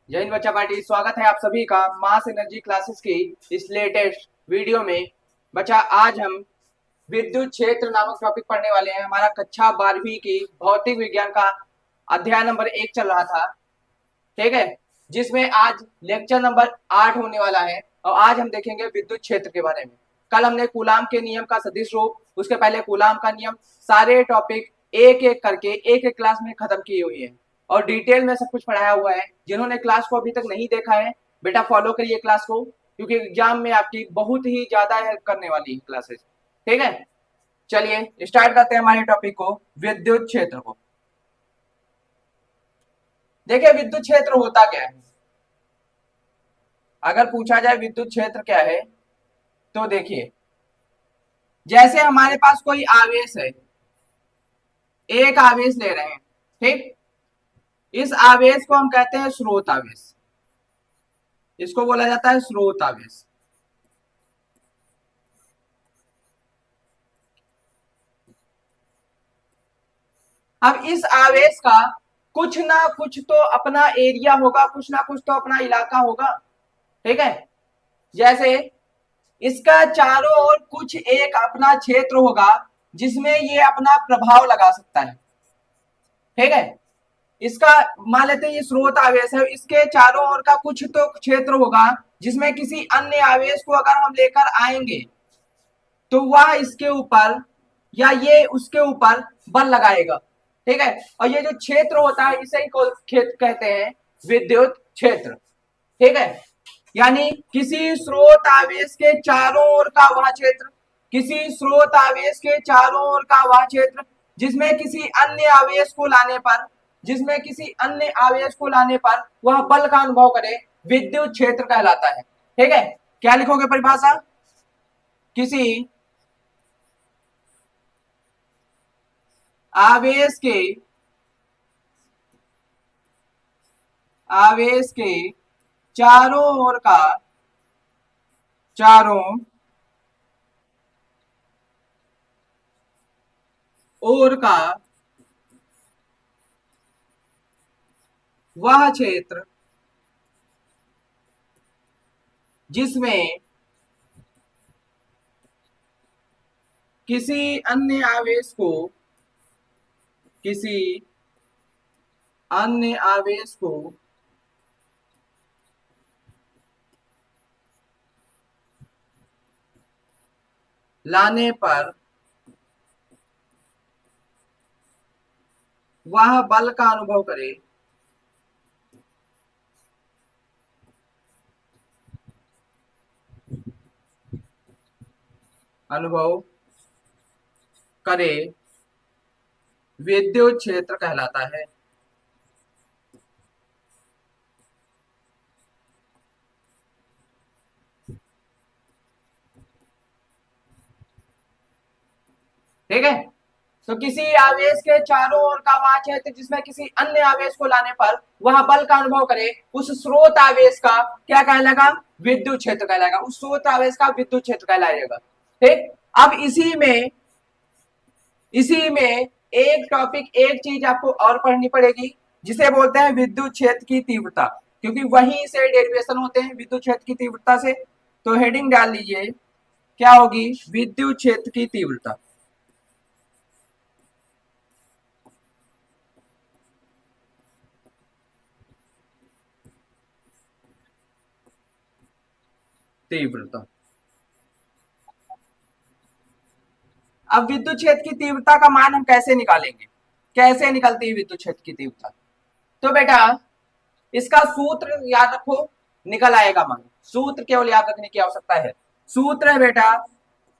जय हिंद बच्चा पार्टी। स्वागत है आप सभी का मास एनर्जी क्लासेस की इस लेटेस्ट वीडियो में। बच्चा आज हम विद्युत क्षेत्र नामक टॉपिक पढ़ने वाले हैं। हमारा कक्षा 12वीं की भौतिक विज्ञान का अध्याय नंबर 1 चल रहा था, ठीक है, जिसमें आज लेक्चर नंबर 8 होने वाला है। और आज हम देखेंगे विद्युत क्षेत्र के बारे में। कल हमने कूलाम के नियम का सदिश रूप, उसके पहले कूलाम का नियम, सारे टॉपिक एक एक करके एक एक क्लास में खत्म किए हुए हैं और डिटेल में सब कुछ पढ़ाया हुआ है। जिन्होंने क्लास को अभी तक नहीं देखा है बेटा फॉलो करिए क्लास को, क्योंकि एग्जाम में आपकी बहुत ही ज्यादा हेल्प करने वाली है क्लासेस, ठीक है। चलिए स्टार्ट करते हैं हमारे टॉपिक को, विद्युत क्षेत्र को। देखिए विद्युत क्षेत्र होता क्या है। अगर पूछा जाए विद्युत क्षेत्र क्या है तो देखिए, जैसे हमारे पास कोई आवेश है, एक आवेश ले रहे हैं, ठीक। इस आवेश को हम कहते हैं स्रोत आवेश, इसको बोला जाता है स्रोत आवेश। अब इस आवेश का कुछ ना कुछ तो अपना एरिया होगा, कुछ ना कुछ तो अपना इलाका होगा, ठीक है। जैसे इसका चारों ओर कुछ एक अपना क्षेत्र होगा जिसमें ये अपना प्रभाव लगा सकता है, ठीक है। इसका मान लेते हैं ये स्रोत आवेश है, इसके चारों ओर का कुछ तो क्षेत्र होगा जिसमें किसी अन्य आवेश को अगर हम लेकर आएंगे तो वह इसके ऊपर या ये उसके ऊपर बल लगाएगा, ठीक है। और ये जो क्षेत्र होता है इसे ही कहते हैं विद्युत क्षेत्र, ठीक है। यानी किसी स्रोत आवेश के चारों ओर का वह क्षेत्र, किसी स्रोत आवेश के चारों ओर का वह क्षेत्र जिसमें किसी अन्य आवेश को लाने पर, जिसमें किसी अन्य आवेश को लाने पर वह बल का अनुभव करे, विद्युत क्षेत्र कहलाता है, ठीक है। क्या लिखोगे परिभाषा? किसी आवेश के चारों ओर का, चारों ओर का वह क्षेत्र जिसमें किसी अन्य आवेश को, किसी अन्य आवेश को लाने पर वह बल का अनुभव करे, अनुभव करे, विद्युत क्षेत्र कहलाता है। ठीक है। तो किसी आवेश के चारों ओर का वह क्षेत्र जिसमें किसी अन्य आवेश को लाने पर वह बल का अनुभव करे, उस स्रोत आवेश का क्या कहलाएगा? विद्युत क्षेत्र कहलाएगा। उस स्रोत आवेश का विद्युत क्षेत्र कहलाएगा, ठीक। अब इसी में एक टॉपिक, एक चीज आपको और पढ़नी पड़ेगी जिसे बोलते हैं विद्युत क्षेत्र की तीव्रता, क्योंकि वहीं से डेरिवेशन होते हैं विद्युत क्षेत्र की तीव्रता से। तो हेडिंग डाल लीजिए, क्या होगी? विद्युत क्षेत्र की तीव्रता। तीव्रता। अब विद्युत क्षेत्र की तीव्रता का मान हम कैसे निकालेंगे? कैसे निकलती है विद्युत क्षेत्र की तीव्रता? तो बेटा इसका सूत्र याद रखो, निकल आएगा मान। सूत्र केवल याद रखने की आवश्यकता है। सूत्र है बेटा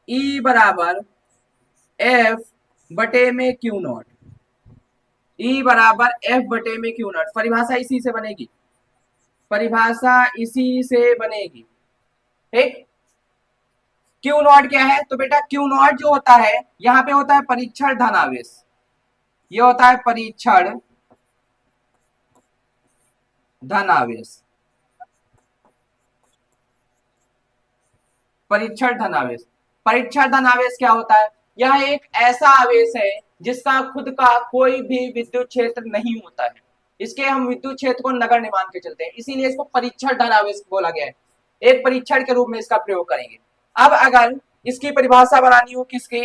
E बराबर F बटे में क्यू नॉट। E बराबर F बटे में क्यू नॉट। परिभाषा इसी से बनेगी, परिभाषा इसी से बनेगी, ठीक। क्यू नॉट क्या है? तो बेटा क्यू नॉट जो होता है यहाँ पे होता है परीक्षण धनावेश, ये होता है परीक्षण धनावेश, परीक्षण धनावेश। परीक्षण धनावेश क्या होता है? यह एक ऐसा आवेश है जिसका खुद का कोई भी विद्युत क्षेत्र नहीं होता है, इसके हम विद्युत क्षेत्र को नगण्य मान के चलते हैं, इसीलिए इसको परीक्षण धन आवेश बोला गया है। एक परीक्षण के रूप में इसका प्रयोग करेंगे। अब अगर इसकी परिभाषा बनानी हो किसके,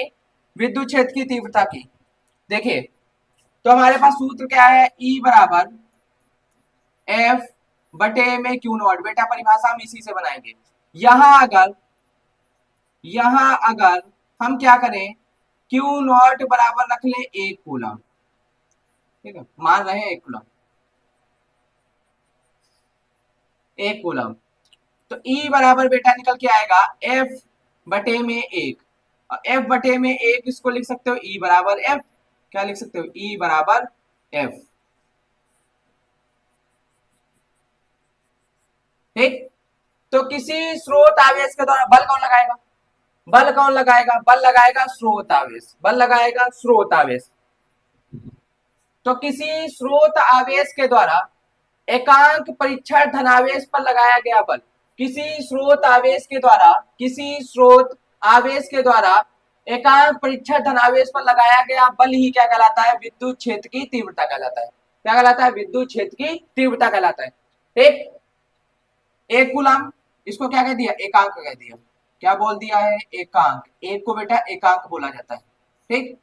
विद्युत क्षेत्र की तीव्रता की, देखिए तो हमारे पास सूत्र क्या है, E बराबर एफ बटे में क्यू नॉट। बेटा परिभाषा हम इसी से बनाएंगे। यहां अगर हम क्या करें, क्यू नॉट बराबर रख ले 1 कूलम, ठीक है, मान रहे हैं 1 कूलम, 1 कूलम, तो E बराबर बेटा निकल के आएगा F बटे में 1, और F बटे में 1 इसको लिख सकते हो E बराबर F, क्या लिख सकते हो, E बराबर F, ठीक। तो किसी स्रोत आवेश के द्वारा बल कौन लगाएगा, बल कौन लगाएगा, बल लगाएगा स्रोत आवेश, बल लगाएगा स्रोत आवेश। तो किसी स्रोत आवेश के द्वारा एकांक परीक्षण धनावेश पर लगाया गया बल, किसी स्रोत आवेश के द्वारा, किसी स्रोत आवेश के द्वारा एकांक परीक्षण धनावेश पर लगाया गया बल ही क्या कहलाता है, विद्युत क्षेत्र की तीव्रता कहलाता है। क्या कहलाता है, विद्युत क्षेत्र की तीव्रता कहलाता है। ठीक, 1 कूलम, इसको क्या कह दिया, एकांक कह दिया, क्या बोल दिया है, एकांक, एक को बेटा एकांक बोला जाता है। ठीक,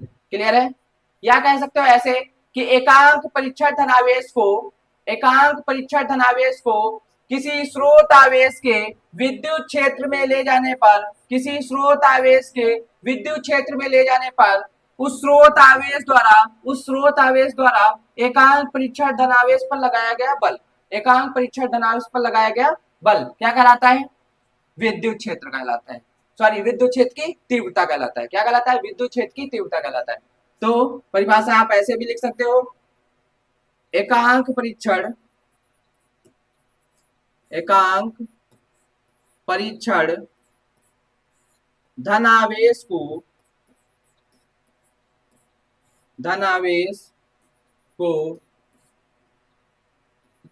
क्लियर है। या कह सकते हो ऐसे कि एकांक परीक्षण धनावेश को, एकांक परीक्षण धनावेश को किसी स्रोत आवेश के विद्युत क्षेत्र में ले जाने पर, किसी स्रोत आवेश के विद्युत क्षेत्र में ले जाने पर उस स्रोत आवेश द्वारा, उस स्रोत आवेश द्वारा एकांक परीक्षण धनावेश पर लगाया गया बल, एकांक परीक्षण धनावेश पर लगाया गया बल क्या कहलाता है, विद्युत क्षेत्र कहलाता है, सॉरी विद्युत क्षेत्र की तीव्रता कहलाता है। क्या कहलाता है, विद्युत क्षेत्र की तीव्रता कहलाता है। तो परिभाषा आप ऐसे भी लिख सकते हो, एकांक परीक्षण, एकांक परीक्षण धनावेश को, धनावेश को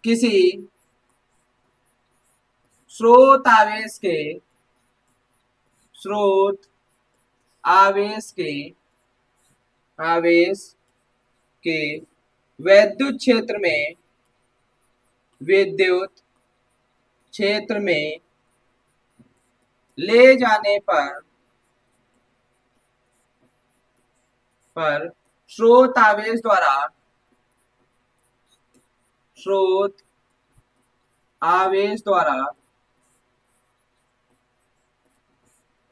किसी स्रोत आवेश के, स्रोत आवेश के, आवेश के विद्युत क्षेत्र में, विद्युत क्षेत्र में ले जाने पर स्रोत आवेश द्वारा, स्रोत आवेश द्वारा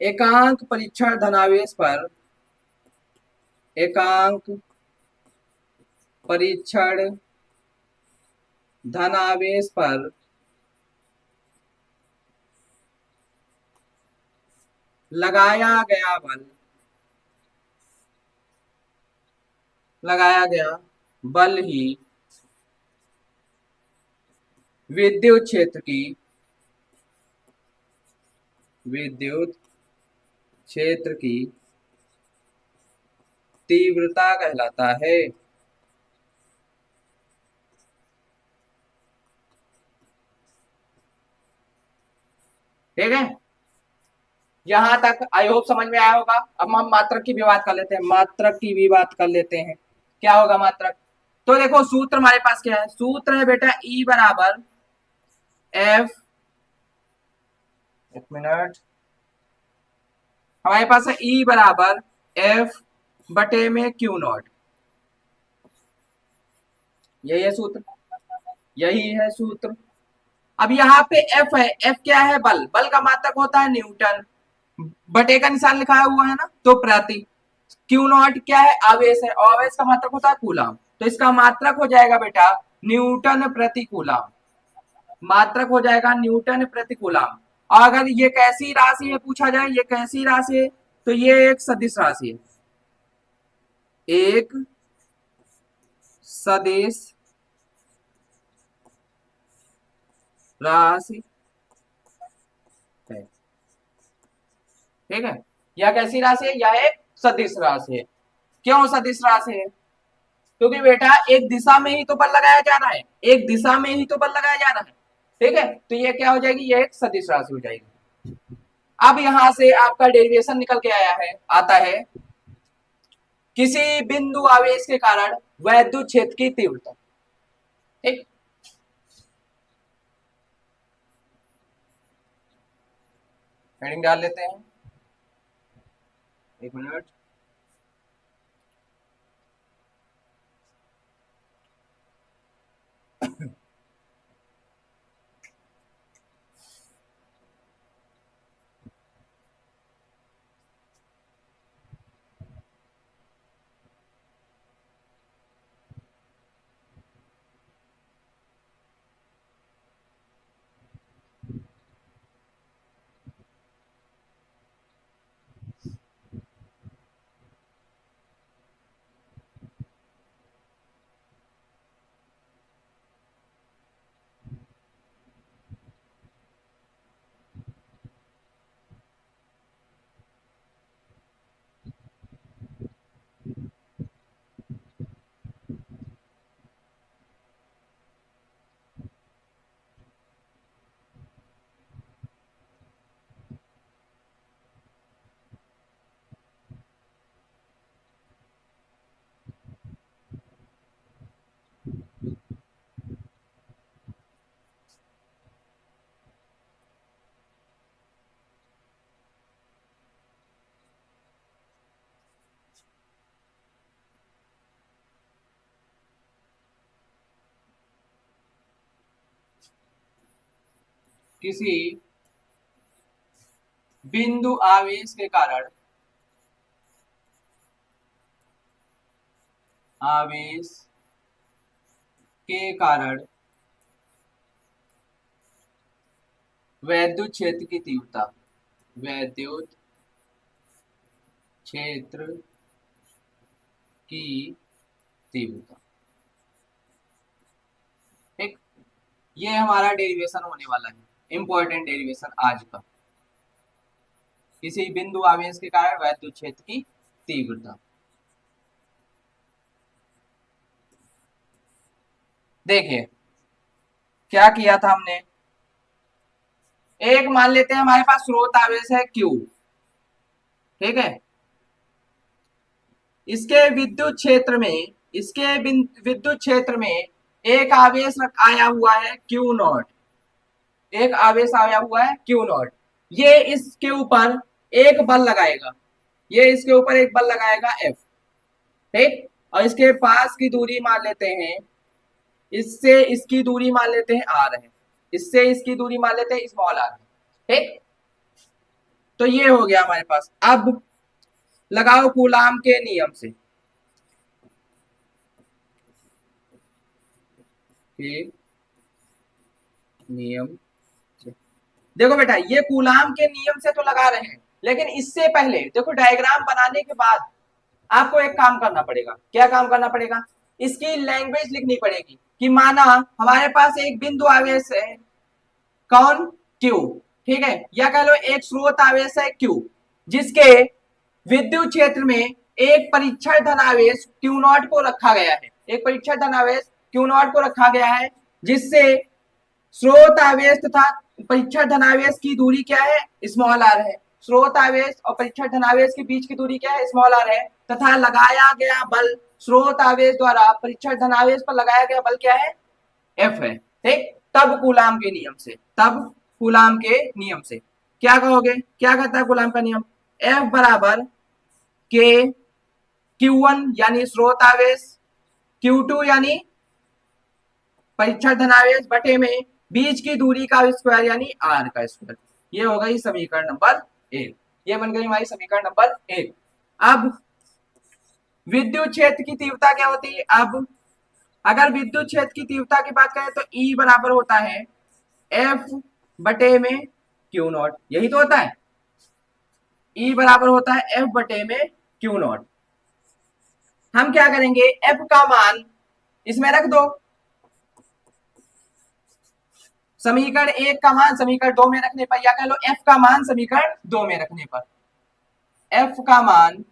एकांक परीक्षण धनावेश पर, एकांक परीक्षण धनावेश पर लगाया गया बल, लगाया गया बल ही विद्युत क्षेत्र की, विद्युत क्षेत्र की तीव्रता कहलाता है। ठीक है, यहां तक आई होप समझ में आया होगा। अब हम मात्रक की भी बात कर लेते हैं, मात्रक की भी बात कर लेते हैं, क्या होगा मात्रक। तो देखो सूत्र हमारे पास क्या है, सूत्र है बेटा E बराबर F, एक मिनट, हमारे पास है E बराबर F बटे में क्यू नॉट, यही है सूत्र, यही है सूत्र। अब यहाँ पे F है, F क्या है, बल, बल का मात्रक होता है न्यूटन, बटे का निशान लिखा हुआ है ना, तो प्रति, क्यू नॉट क्या है, आवेश है, आवेश का मात्रक होता है कूलम, तो इसका मात्रक हो जाएगा बेटा न्यूटन प्रति कूलम, मात्रक हो जाएगा न्यूटन प्रति कूलम। और अगर ये कैसी राशि है पूछा जाए, ये कैसी राशि है, तो ये एक सदिश राशि है, एक सदिश राशि है। ठीक है, यह कैसी राशि है, यह एक सदिश राशि है। क्यों सदिश राशि है, क्योंकि बेटा एक दिशा में ही तो बल लगाया जा रहा है, एक दिशा में ही तो बल लगाया जा रहा है। ठीक है, तो ये क्या हो जाएगी, ये एक सदिश राशि हो जाएगी। अब यहां से आपका डेरिवेशन निकल के आया है, आता है, किसी बिंदु आवेश के कारण वैद्युत क्षेत्र की तीव्रता। ठीक, हेडिंग डाल लेते हैं, एक मिनट। किसी बिंदु आवेश के कारण आवेश के कारण वैद्युत क्षेत्र की तीव्रता, वैद्युत क्षेत्र की तीव्रता। ठीक, ये हमारा डेरिवेशन होने वाला है, इंपॉर्टेंट डेरिवेशन आज का। किसी बिंदु आवेश के कारण वैद्युत क्षेत्र की तीव्रता। देखिए क्या किया था हमने, एक मान लेते हैं हमारे पास स्रोत आवेश है Q, ठीक है, इसके विद्युत क्षेत्र में, इसके विद्युत क्षेत्र में एक आवेश आया हुआ है Q नॉट, एक आवेश आया हुआ है Q नॉट। ये इसके ऊपर एक बल लगाएगा, ये इसके ऊपर एक बल लगाएगा F, ठीक, और इसके पास की दूरी मान लेते हैं, इससे इसकी दूरी मान लेते हैं R है, इससे इसकी दूरी मान लेते हैं स्मॉल r, ठीक। तो ये हो गया हमारे पास। अब लगाओ कूलाम के नियम से, नियम से। देखो बेटा ये कूलाम के नियम से तो लगा रहे हैं, लेकिन इससे पहले देखो डायग्राम बनाने के बाद आपको एक काम करना पड़ेगा। क्या काम करना पड़ेगा, इसकी लैंग्वेज लिखनी पड़ेगी कि माना हमारे पास एक बिंदु आवेश है, कौन, Q, ठीक है, या कह लो एक स्रोत आवेश है Q, जिसके विद्युत क्षेत्र में एक परीक्षण धनावेश Q नॉट को रखा गया है, एक परीक्षण धनावेश Q नॉट को रखा गया है, जिससे स्रोत आवेश तथा परीक्षण धनावेश की दूरी क्या है, स्मॉल r है। स्रोत आवेश और परीक्षण धनावेश के बीच की दूरी क्या है, स्मॉल r है, तथा लगाया गया बल स्रोत आवेश द्वारा परीक्षण धनावेश पर लगाया गया बल क्या है, F है, ठीक। तब कूलाम के नियम से, तब कूलाम के नियम से क्या कहोगे, क्या कहता है कूलाम का नियम, F बराबर के Q1 यानी स्रोत आवेश, Q2 यानी परीक्षण धनावेश बटे में बीच की दूरी का स्क्वायर यानी r का स्क्वायर। ये हो गई समीकरण नंबर 1, ये बन गई हमारी समीकरण नंबर 1। अब विद्युत क्षेत्र की तीव्रता क्या होती है, अब अगर विद्युत क्षेत्र की तीव्रता की बात करें तो E बराबर होता है F बटे में Q नॉट, यही तो होता है, E बराबर होता है F बटे में Q नॉट। हम क्या करेंगे, F का मान इसमें रख दो, समीकरण 1 का मान समीकरण 2 में रखने पर, या कह लो F का मान समीकरण 2 में रखने पर, F का मान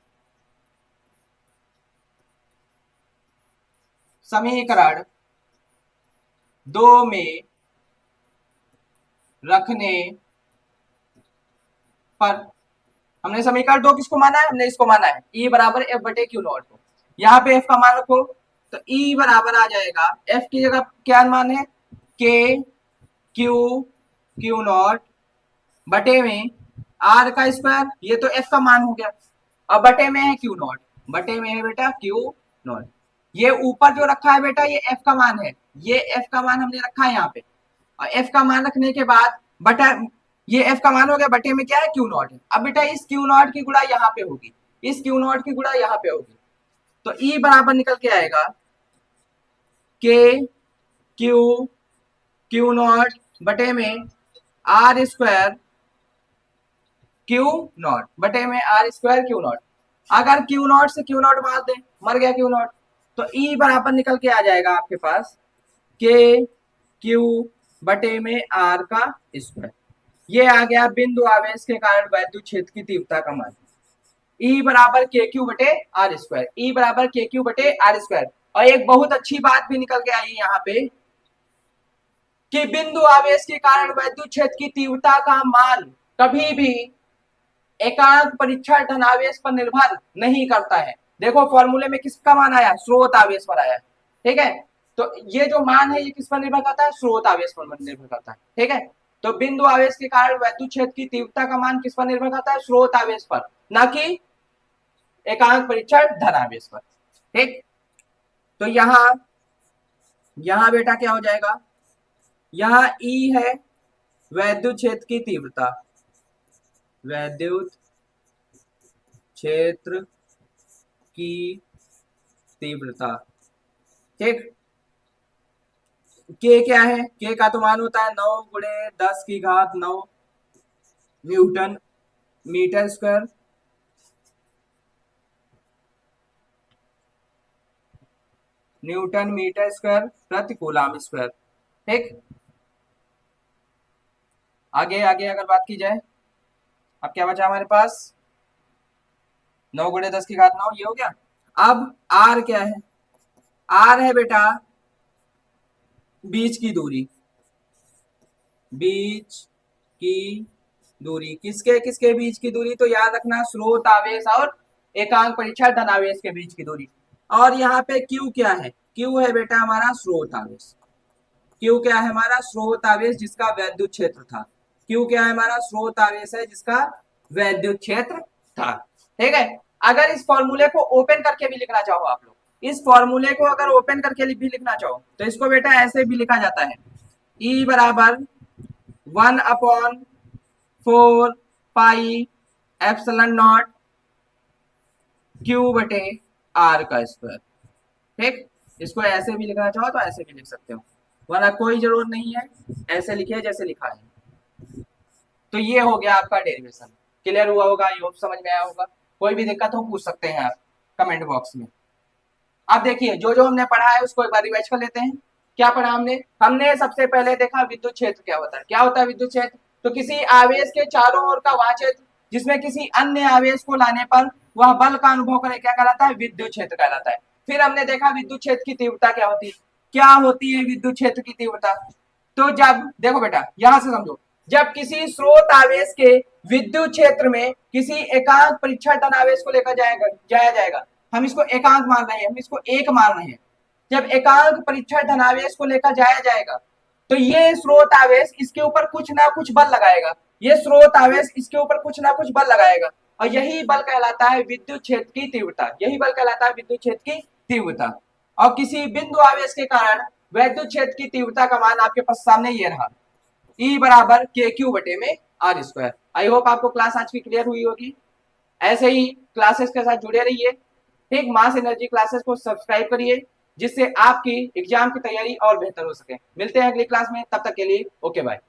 समीकरण 2 में रखने पर, हमने समीकरण 2 किसको माना है, हमने इसको माना है E बराबर F बटे Q नॉट को। यहाँ पे F का मान रखो तो E बराबर आ जाएगा, F की जगह क्या मान है, के क्यू क्यू नॉट बटे में R का स्क्वायर, ये तो F का मान हो गया। अब बटे में है क्यू नॉट, बटे में है बेटा क्यू नॉट। ये ऊपर जो रखा है बेटा ये F का मान है, ये F का मान हमने रखा है यहाँ पे। और F का मान रखने के बाद बटा, ये F का मान हो गया, बटे में क्या है क्यू नॉट है। अब बेटा इस क्यू नॉट की गुणा यहाँ पे होगी, इस क्यू नॉट की गुणा यहाँ पे होगी, तो E बराबर निकल के आएगा के क्यू क्यू नॉट बटे में आर स्क्वायर क्यू नॉट बटे में आर स्क्वायर क्यू नॉट। अगर क्यू नॉट से क्यू नॉट मार दे, मर गया क्यू नॉट, तो E बराबर निकल के आ जाएगा आपके पास के क्यू बटे में आर का स्क्वायर। ये आ गया बिंदु आवेश के कारण वैद्युत क्षेत्र की तीव्रता का मान। E बराबर के क्यू बटे आर स्क्वायर, E बराबर के क्यू बटे आर स्क्वायर। और एक बहुत अच्छी बात भी निकल के आई यहाँ पे कि बिंदु आवेश के कारण वैद्युत क्षेत्र की तीव्रता का मान कभी भी एकांक परीक्षण धनावेश पर निर्भर नहीं करता है। देखो फॉर्मूले में किसका मान आया, स्रोत आवेश पर आया, ठीक है। तो ये जो मान है ये किस पर निर्भर करता है, स्रोत आवेश पर निर्भर करता है, ठीक है। तो बिंदु आवेश के कारण वैद्युत क्षेत्र की तीव्रता का मान किस पर निर्भर करता है, स्रोत आवेश पर, ना कि एकांक परीक्षण धनावेश पर, ठीक। तो यहां बेटा क्या हो जाएगा, यहां E है वैद्युत क्षेत्र की तीव्रता, वैद्युत क्षेत्र की तीव्रता, ठीक। के क्या है, के का तो मान होता है 9 गुणे 10 की घात 9 newton metre square, newton metre square प्रति कूलम स्क्वायर, ठीक। आगे आगे अगर बात की जाए, अब क्या बचा हमारे पास, 9 गुणे 10 की घात 9 ये हो गया। अब आर क्या है, आर है बेटा बीच की दूरी, बीच की दूरी, किसके किसके बीच की दूरी, तो याद रखना स्रोत आवेश और एकांक परीक्षण धनावेश के बीच की दूरी। और यहाँ पे Q क्या है, Q है बेटा हमारा स्रोत आवेश, Q क्या है हमारा स्रोत आवेश जिसका वैद्युत क्षेत्र था, Q क्या है हमारा स्रोत आवेश है जिसका वैद्युत क्षेत्र था, ठीक है। अगर इस फॉर्मूले को ओपन करके भी लिखना चाहो आप लोग, इस फॉर्मूले को अगर ओपन करके भी लिखना चाहो तो इसको बेटा ऐसे भी लिखा जाता है, E बराबर 1/4 पाई एप्सिलॉन नॉट Q बटे R का स्क्वायर, ठीक। इसको ऐसे भी लिखना चाहो तो ऐसे भी लिख सकते हो, वरना कोई जरूरत नहीं है, ऐसे लिखिए जैसे लिखा है। तो ये हो गया आपका डेरिवेशन, क्लियर हुआ होगा, ये समझ में आया होगा। कोई भी दिक्कत हो पूछ सकते हैं आप कमेंट बॉक्स में। अब देखिए जो जो हमने पढ़ा है उसको एक बार रिवाइज कर लेते हैं। क्या पढ़ा हमने, हमने सबसे पहले देखा विद्युत क्षेत्र क्या होता है, क्या होता है विद्युत क्षेत्र, तो किसी आवेश के चारों ओर का वह क्षेत्र जिसमें किसी अन्य आवेश को लाने पर वह बल का अनुभव करे, क्या कहलाता है, विद्युत क्षेत्र कहलाता है। फिर हमने देखा विद्युत क्षेत्र की तीव्रता क्या होती है, क्या होती है विद्युत क्षेत्र की तीव्रता, तो जब देखो बेटा यहां से समझो, जब किसी स्रोत आवेश के विद्युत क्षेत्र में किसी एकांक परीक्षण धनावेश को लेकर जाया जाएगा, हम इसको एकांक मान रहे हैं, हम इसको एक मान रहे हैं, जब एकांक परीक्षण धनावेश को लेकर जाया जाएगा तो ये स्रोत आवेश इसके ऊपर कुछ ना कुछ बल लगाएगा, ये स्रोत आवेश इसके ऊपर कुछ ना कुछ बल लगाएगा, और यही बल कहलाता है विद्युत क्षेत्र की तीव्रता, यही बल कहलाता है विद्युत क्षेत्र की तीव्रता। और किसी बिंदु आवेश के कारण वैद्युत क्षेत्र की तीव्रता का मान आपके पास सामने ये रहा, E बराबर के क्यू बटे में आर स्क्वायर। आई होप आपको क्लास आज की क्लियर हुई होगी। ऐसे ही क्लासेस के साथ जुड़े रहिए, ठीक। मास एनर्जी क्लासेस को सब्सक्राइब करिए जिससे आपकी एग्जाम की तैयारी और बेहतर हो सके। मिलते हैं अगली क्लास में, तब तक के लिए ओके बाय।